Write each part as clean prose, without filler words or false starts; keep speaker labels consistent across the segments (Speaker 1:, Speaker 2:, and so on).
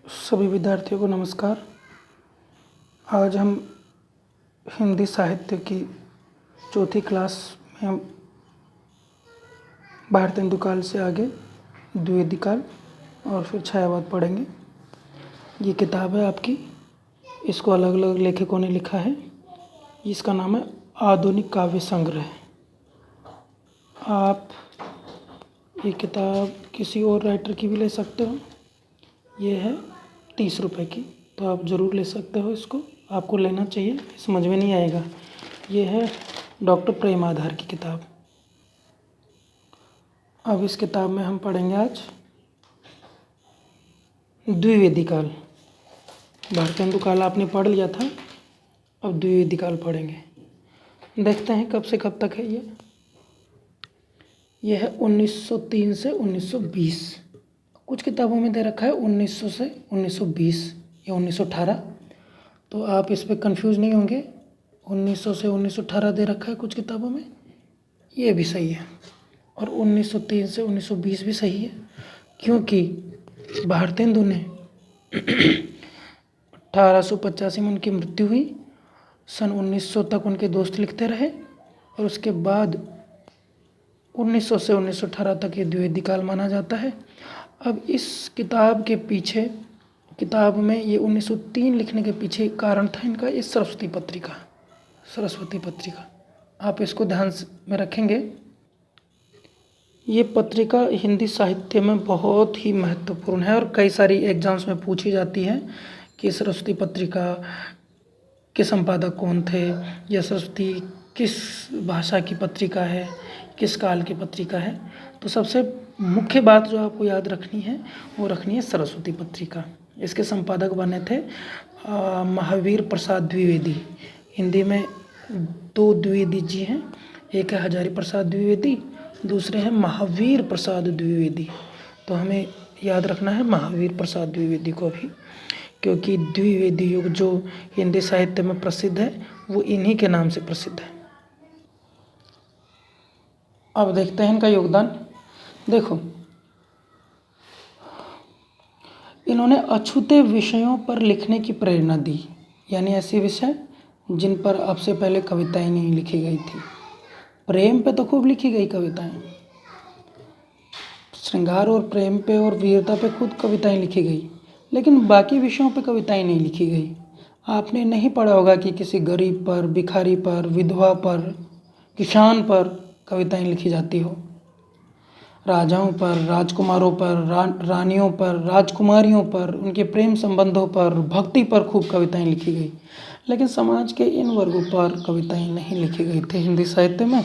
Speaker 1: सभी विद्यार्थियों को नमस्कार। आज हम हिंदी साहित्य की चौथी क्लास में हम भारतेंदु काल से आगे द्विवेदी काल और फिर छायावाद पढ़ेंगे। ये किताब है आपकी, इसको अलग अलग लेखकों ने लिखा है। इसका नाम है आधुनिक काव्य संग्रह। आप ये किताब किसी और राइटर की भी ले सकते हो। ये है 30 रुपये की, तो आप ज़रूर ले सकते हो। इसको आपको लेना चाहिए, समझ में नहीं आएगा। ये है डॉक्टर प्रेम आधार की किताब। अब इस किताब में हम पढ़ेंगे आज द्विवेदी काल। भारतेंदु काल आपने पढ़ लिया था, अब द्विवेदी काल पढ़ेंगे। देखते हैं कब से कब तक है ये है 1903 से 1920। कुछ किताबों में दे रखा है 1900 से 1920 या 1918, तो आप इस पर कंफ्यूज नहीं होंगे। 1900 से 1918 दे रखा है कुछ किताबों में, ये भी सही है। और 1903 से 1920 भी सही है, क्योंकि भारतेंदु ने 1885 में उनकी मृत्यु हुई। सन 1900 तक उनके दोस्त लिखते रहे और उसके बाद 1900 से 1918 तक ये द्विवेदी काल माना जाता है। अब इस किताब के पीछे, किताब में ये 1903 लिखने के पीछे कारण था इनका ये सरस्वती पत्रिका। आप इसको ध्यान में रखेंगे। ये पत्रिका हिंदी साहित्य में बहुत ही महत्वपूर्ण है और कई सारी एग्जाम्स में पूछी जाती है कि सरस्वती पत्रिका के संपादक कौन थे, या सरस्वती किस भाषा की पत्रिका है, किस काल की पत्रिका है। तो सबसे मुख्य बात जो आपको याद रखनी है वो रखनी है सरस्वती पत्रिका। इसके संपादक बने थे महावीर प्रसाद द्विवेदी। हिंदी में 2 द्विवेदी जी हैं, एक है हजारी प्रसाद द्विवेदी, दूसरे हैं महावीर प्रसाद द्विवेदी। तो हमें याद रखना है महावीर प्रसाद द्विवेदी को भी, क्योंकि द्विवेदी युग जो हिंदी साहित्य में प्रसिद्ध है वो इन्हीं के नाम से प्रसिद्ध है। अब देखते हैं इनका योगदान। देखो, इन्होंने अछूते विषयों पर लिखने की प्रेरणा दी, यानी ऐसे विषय जिन पर अब से पहले कविताएं नहीं लिखी गई थी। प्रेम पे तो खूब लिखी गई कविताएं, श्रृंगार और प्रेम पे और वीरता पे खुद कविताएं लिखी गई, लेकिन बाकी विषयों पे कविताएं नहीं लिखी गई। आपने नहीं पढ़ा होगा कि किसी गरीब पर, भिखारी पर, विधवा पर, किसान पर कविताएं लिखी जाती हो। राजाओं पर, राजकुमारों पर, रानियों पर, राजकुमारियों पर, उनके प्रेम संबंधों पर, भक्ति पर खूब कविताएं लिखी गई, लेकिन समाज के इन वर्गों पर कविताएं नहीं लिखी गई थी हिंदी साहित्य में।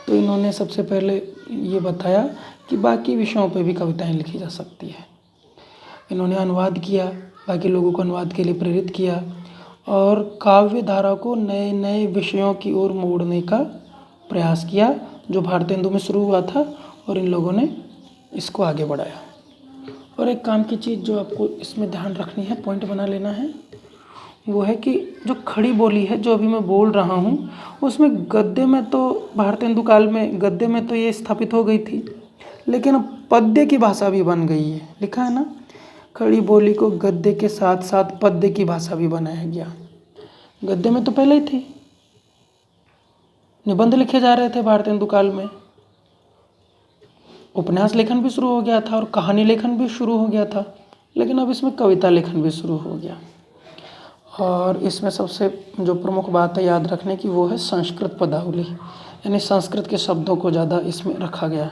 Speaker 1: तो इन्होंने सबसे पहले ये बताया कि बाकी विषयों पर भी कविताएं लिखी जा सकती है। इन्होंने अनुवाद किया, बाकी लोगों को अनुवाद के लिए प्रेरित किया और काव्य धारा को नए नए विषयों की ओर मोड़ने का प्रयास किया, जो भारतेंदु में शुरू हुआ था और इन लोगों ने इसको आगे बढ़ाया। और एक काम की चीज़ जो आपको इसमें ध्यान रखनी है, पॉइंट बना लेना है, वो है कि जो खड़ी बोली है जो अभी मैं बोल रहा हूँ, उसमें गद्य में तो भारतेंदु काल में गद्य में तो ये स्थापित हो गई थी, लेकिन अब पद्य की भाषा भी बन गई है। लिखा है ना, खड़ी बोली को गद्य के साथ साथ पद्य की भाषा भी बनाया गया। गद्य में तो पहले ही थी, निबंध लिखे जा रहे थे भारतेंदु काल में, उपन्यास लेखन भी शुरू हो गया था और कहानी लेखन भी शुरू हो गया था, लेकिन अब इसमें कविता लेखन भी शुरू हो गया। और इसमें सबसे जो प्रमुख बात है याद रखने की, वो है संस्कृत पदावली, यानी संस्कृत के शब्दों को ज़्यादा इसमें रखा गया।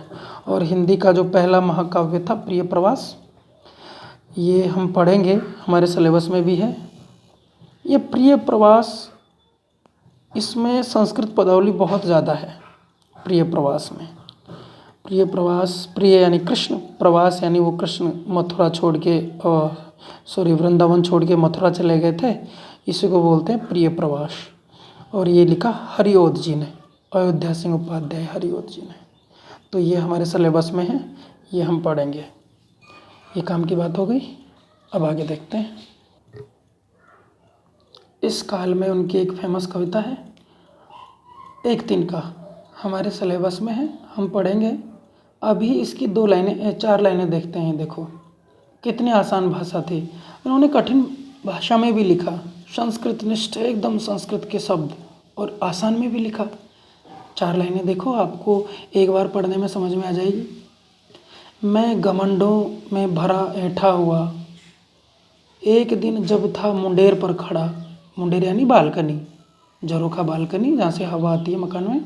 Speaker 1: और हिंदी का जो पहला महाकाव्य था प्रिय प्रवास, ये हम पढ़ेंगे, हमारे सिलेबस में भी है। ये प्रिय प्रवास, इसमें संस्कृत पदावली बहुत ज़्यादा है। प्रिय प्रवास में, प्रिय प्रवास, प्रिय यानी कृष्ण, प्रवास यानी वो कृष्ण मथुरा छोड़ के वृंदावन छोड़ के मथुरा चले गए थे, इसी को बोलते हैं प्रिय प्रवास। और ये लिखा हरिओध जी ने, अयोध्या सिंह उपाध्याय हरिओध जी ने। तो ये हमारे सिलेबस में है, ये हम पढ़ेंगे। ये काम की बात हो गई। अब आगे देखते हैं। इस काल में उनकी एक फेमस कविता है एक तिनका, हमारे सिलेबस में है, हम पढ़ेंगे। अभी इसकी 4 लाइनें देखते हैं। देखो कितनी आसान भाषा थी। उन्होंने कठिन भाषा में भी लिखा, संस्कृत निष्ठ एकदम संस्कृत के शब्द, और आसान में भी लिखा। 4 लाइनें देखो, आपको एक बार पढ़ने में समझ में आ जाएगी। मैं घमंडों में भरा ऐंठा हुआ, एक दिन जब था मुंडेर पर खड़ा। मुंडेर यानी बालकनी, झरोखा बालकनी जहाँ से हवा आती है मकान में।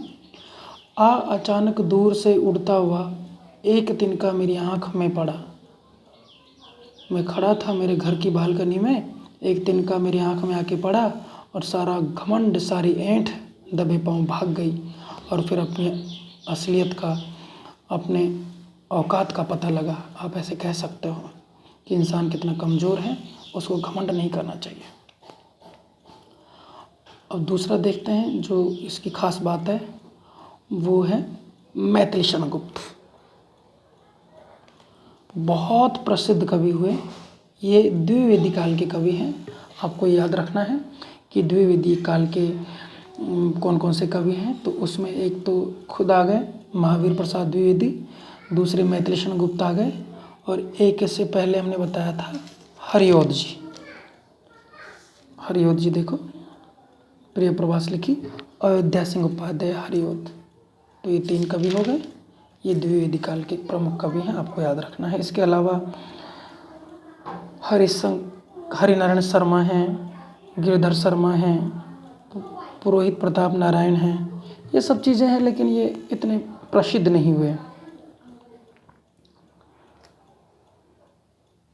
Speaker 1: अचानक दूर से उड़ता हुआ एक तिनका मेरी आँख में पड़ा। मैं खड़ा था मेरे घर की बालकनी में, एक तिनका मेरी आँख में आके पड़ा और सारा घमंड, सारी ऐंठ दबे पाँव भाग गई। और फिर अपनी असलियत का, अपने औकात का पता लगा। आप ऐसे कह सकते हो कि इंसान कितना कमज़ोर है, उसको घमंड नहीं करना चाहिए। अब दूसरा देखते हैं जो इसकी खास बात है, वो है मैथिली शरण गुप्त। बहुत प्रसिद्ध कवि हुए, ये द्विवेदी काल के कवि हैं। आपको याद रखना है कि द्विवेदी काल के कौन कौन से कवि हैं। तो उसमें एक तो खुद आ गए महावीर प्रसाद द्विवेदी, दूसरे मैथिली शरण गुप्त आ गए, और एक इससे पहले हमने बताया था हरिऔध जी। हरिऔध जी देखो, प्रिय प्रवास लिखी, अयोध्या सिंह उपाध्याय, हरिऔध। तो ये 3 कवि हो गए, ये द्विवेदी काल के प्रमुख कवि हैं, आपको याद रखना है। इसके अलावा हरिनारायण शर्मा हैं, गिरधर शर्मा हैं, पुरोहित प्रताप नारायण हैं। ये सब चीज़ें हैं, लेकिन ये इतने प्रसिद्ध नहीं हुए।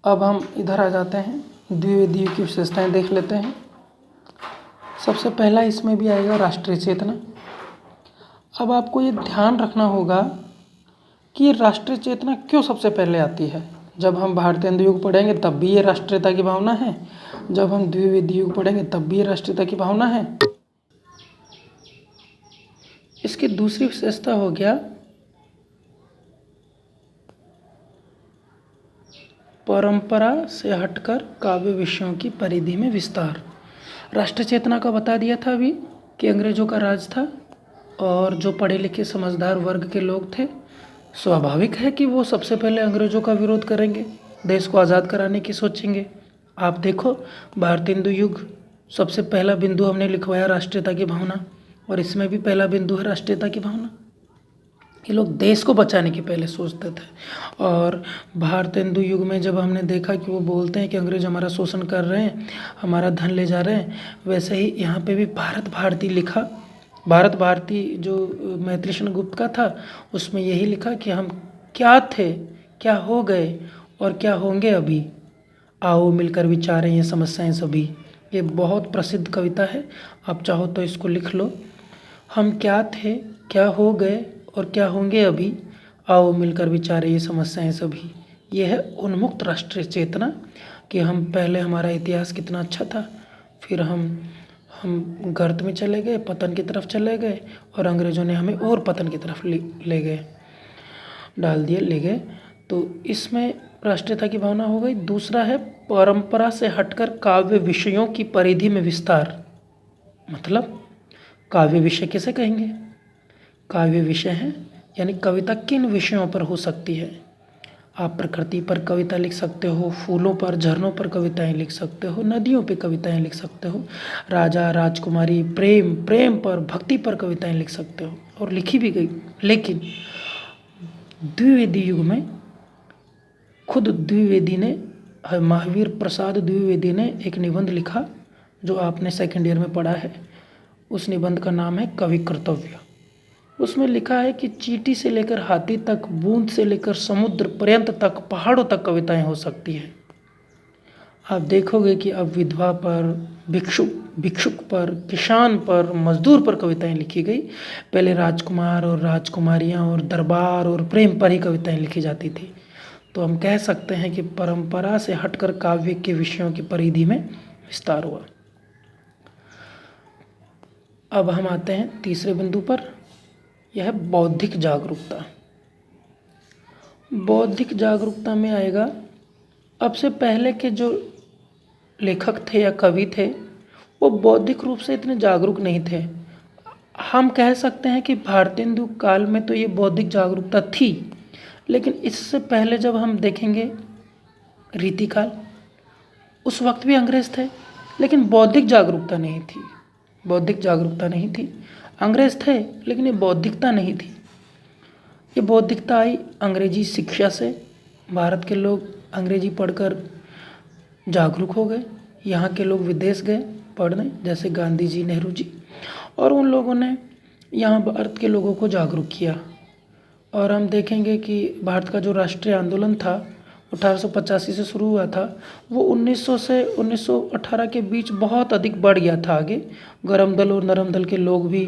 Speaker 1: अब हम इधर आ जाते हैं, द्विवेदी की विशेषताएं देख लेते हैं। सबसे पहला इसमें भी आएगा राष्ट्रीय चेतना। अब आपको ये ध्यान रखना होगा कि राष्ट्रीय चेतना क्यों सबसे पहले आती है। जब हम भारतेंदु युग पढ़ेंगे तब भी ये राष्ट्रीयता की भावना है, जब हम द्विवेदी युग पढ़ेंगे तब भी ये राष्ट्रीयता की भावना है। इसकी दूसरी विशेषता हो गया परंपरा से हटकर काव्य विषयों की परिधि में विस्तार। राष्ट्र चेतना का बता दिया था अभी कि अंग्रेजों का राज था, और जो पढ़े लिखे समझदार वर्ग के लोग थे, स्वाभाविक है कि वो सबसे पहले अंग्रेजों का विरोध करेंगे, देश को आज़ाद कराने की सोचेंगे। आप देखो, भारतेंदु युग सबसे पहला बिंदु हमने लिखवाया राष्ट्रीयता की भावना, और इसमें भी पहला बिंदु है राष्ट्रीयता की भावना। ये लोग देश को बचाने की पहले सोचते थे। और भारतेंदु युग में जब हमने देखा कि वो बोलते हैं कि अंग्रेज हमारा शोषण कर रहे हैं, हमारा धन ले जा रहे हैं, वैसे ही यहाँ पे भी भारत भारती लिखा। भारत भारती जो मैथिली शरण गुप्त का था, उसमें यही लिखा कि हम क्या थे, क्या हो गए और क्या होंगे अभी, आओ मिलकर विचारें ये समस्याएं सभी। ये बहुत प्रसिद्ध कविता है, आप चाहो तो इसको लिख लो। हम क्या थे, क्या हो गए और क्या होंगे अभी, आओ मिलकर विचारें ये समस्याएं सभी। ये है उन्मुक्त राष्ट्रीय चेतना कि हम पहले, हमारा इतिहास कितना अच्छा था, फिर हम गर्त में चले गए, पतन की तरफ चले गए, और अंग्रेज़ों ने हमें और पतन की तरफ ले गए, डाल दिए, ले गए। तो इसमें राष्ट्रीयता की भावना हो गई। दूसरा है परंपरा से हटकर काव्य विषयों की परिधि में विस्तार। मतलब काव्य विषय किसे कहेंगे? काव्य विषय हैं यानी कविता किन विषयों पर हो सकती है। आप प्रकृति पर कविता लिख सकते हो, फूलों पर, झरनों पर कविताएं लिख सकते हो, नदियों पे कविताएं लिख सकते हो, राजा राजकुमारी, प्रेम पर, भक्ति पर कविताएं लिख सकते हो, और लिखी भी गई। लेकिन द्विवेदी युग में खुद द्विवेदी ने, महावीर प्रसाद द्विवेदी ने एक निबंध लिखा जो आपने सेकेंड ईयर में पढ़ा है। उस निबंध का नाम है कवि कर्तव्य। उसमें लिखा है कि चींटी से लेकर हाथी तक, बूंद से लेकर समुद्र पर्यंत तक, पहाड़ों तक कविताएं हो सकती हैं। आप देखोगे कि अब विधवा पर, भिक्षुक पर, किसान पर, मजदूर पर कविताएं लिखी गई। पहले राजकुमार और राजकुमारियां और दरबार और प्रेम पर ही कविताएं लिखी जाती थी। तो हम कह सकते हैं कि परंपरा से हटकर काव्य के विषयों की परिधि में विस्तार हुआ। अब हम आते हैं तीसरे बिंदु पर, यह है बौद्धिक जागरूकता। बौद्धिक जागरूकता में आएगा, अब से पहले के जो लेखक थे या कवि थे, वो बौद्धिक रूप से इतने जागरूक नहीं थे। हम कह सकते हैं कि भारतेंदु काल में तो ये बौद्धिक जागरूकता थी, लेकिन इससे पहले जब हम देखेंगे रीतिकाल, उस वक्त भी अंग्रेज थे, लेकिन बौद्धिक जागरूकता नहीं थी। बौद्धिक जागरूकता नहीं थी। अंग्रेज थे, लेकिन ये बौद्धिकता नहीं थी। ये बौद्धिकता आई अंग्रेजी शिक्षा से। भारत के लोग अंग्रेजी पढ़कर जागरूक हो गए। यहाँ के लोग विदेश गए पढ़ने, जैसे गांधी जी, नेहरू जी, और उन लोगों ने यहाँ भारत के लोगों को जागरूक किया। और हम देखेंगे कि भारत का जो राष्ट्रीय आंदोलन था 1885 से शुरू हुआ था, वो 1900 से 1918 के बीच बहुत अधिक बढ़ गया था आगे। गरम दल और नरम दल के लोग भी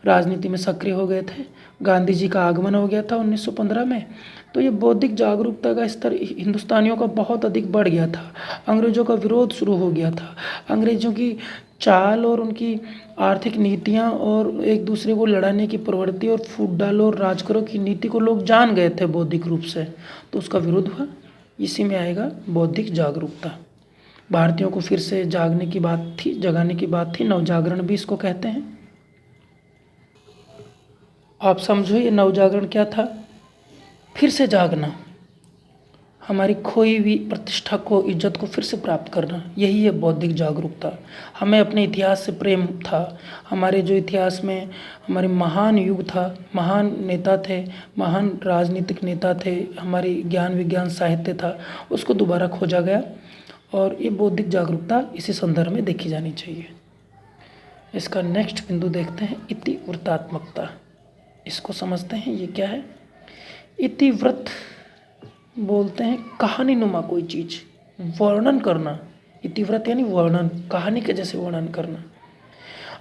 Speaker 1: राजनीति में सक्रिय हो गए थे। गांधी जी का आगमन हो गया था 1915 में। तो ये बौद्धिक जागरूकता का स्तर हिंदुस्तानियों का बहुत अधिक बढ़ गया था। अंग्रेज़ों का विरोध शुरू हो गया था। अंग्रेज़ों की चाल और उनकी आर्थिक नीतियाँ और एक दूसरे को लड़ाने की प्रवृत्ति और फूट और राज करो की नीति को लोग जान गए थे बौद्धिक रूप से, तो उसका विरोध हुआ। इसी में आएगा बौद्धिक जागरूकता। भारतीयों को फिर से जागने की बात थी, जगाने की बात थी। नवजागरण भी इसको कहते हैं। आप समझो ये नवजागरण क्या था? फिर से जागना, हमारी खोई हुई प्रतिष्ठा को, इज्जत को फिर से प्राप्त करना, यही है बौद्धिक जागरूकता। हमें अपने इतिहास से प्रेम था। हमारे जो इतिहास में हमारे महान युग था, महान नेता थे, महान राजनीतिक नेता थे, हमारी ज्ञान विज्ञान साहित्य था, उसको दोबारा खोजा गया। और ये बौद्धिक जागरूकता इसी संदर्भ में देखी जानी चाहिए। इसका नेक्स्ट बिंदु देखते हैं, इतिवृत्तात्मकता। इसको समझते हैं, ये क्या है? इतिवृत्त बोलते हैं कहानी नुमा कोई चीज़, वर्णन करना। इतिवृत्त यानी वर्णन, कहानी के जैसे वर्णन करना।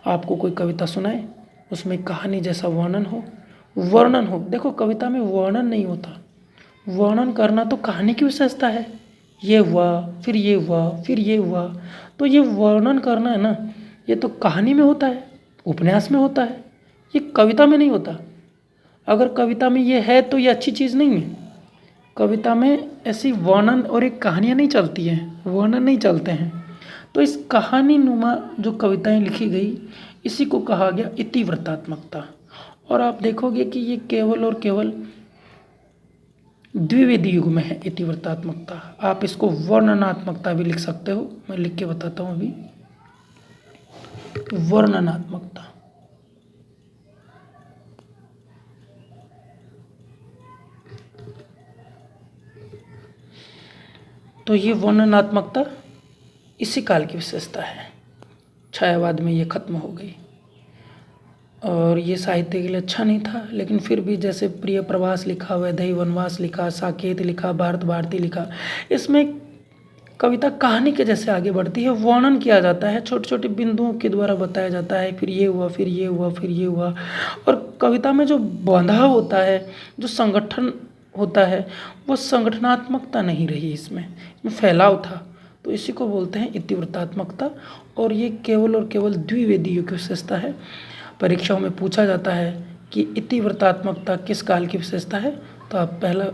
Speaker 1: आपको कोई कविता सुनाए, उसमें कहानी जैसा वर्णन हो, वर्णन हो। देखो कविता में वर्णन नहीं होता, वर्णन करना तो कहानी की विशेषता है। ये हुआ, फिर ये हुआ, फिर ये हुआ, तो ये वर्णन करना है ना, ये तो कहानी में होता है, उपन्यास में होता है, ये कविता में नहीं होता। अगर कविता में ये है तो ये अच्छी चीज़ नहीं है। कविता में ऐसी वर्णन और एक कहानियाँ नहीं चलती हैं, वर्णन नहीं चलते हैं। तो इस कहानी नुमा जो कविताएं लिखी गई, इसी को कहा गया इतिवृत्तात्मकता। और आप देखोगे कि ये केवल और केवल द्विवेदी युग में है इतिवृत्तात्मकता। आप इसको वर्णनात्मकता भी लिख सकते हो, मैं लिख के बताता हूँ अभी। वर्णनात्मकता, तो ये वर्णनात्मकता इसी काल की विशेषता है। छायावाद में ये खत्म हो गई और ये साहित्य के लिए अच्छा नहीं था, लेकिन फिर भी जैसे प्रिय प्रवास लिखा, वैदेही वनवास लिखा, साकेत लिखा, भारत भारती लिखा, इसमें कविता कहानी के जैसे आगे बढ़ती है। वर्णन किया जाता है, छोटे छोटे बिंदुओं के द्वारा बताया जाता है, फिर ये हुआ, फिर ये हुआ, फिर ये हुआ। और कविता में जो बंधाव होता है, जो संगठन होता है, वो संगठनात्मकता नहीं रही, इसमें फैलाव था। तो इसी को बोलते हैं इतिवृत्तात्मकता। और ये केवल और केवल द्विवेदी युग की विशेषता है। परीक्षाओं में पूछा जाता है कि इतिवृत्तात्मकता किस काल की विशेषता है, तो आप पहला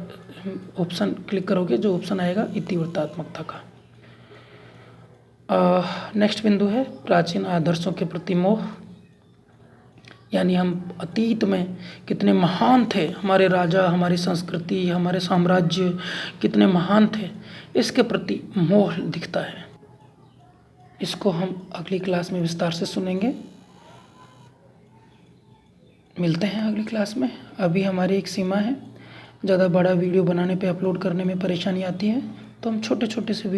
Speaker 1: ऑप्शन क्लिक करोगे, जो ऑप्शन आएगा इतिवृत्तात्मकता का। नेक्स्ट बिंदु है प्राचीन आदर्शों के प्रति मोह, यानी हम अतीत में कितने महान थे, हमारे राजा, हमारी संस्कृति, हमारे साम्राज्य कितने महान थे, इसके प्रति मोह दिखता है। इसको हम अगली क्लास में विस्तार से सुनेंगे। मिलते हैं अगली क्लास में। अभी हमारी एक सीमा है, ज़्यादा बड़ा वीडियो बनाने पे, अपलोड करने में परेशानी आती है, तो हम छोटे छोटे से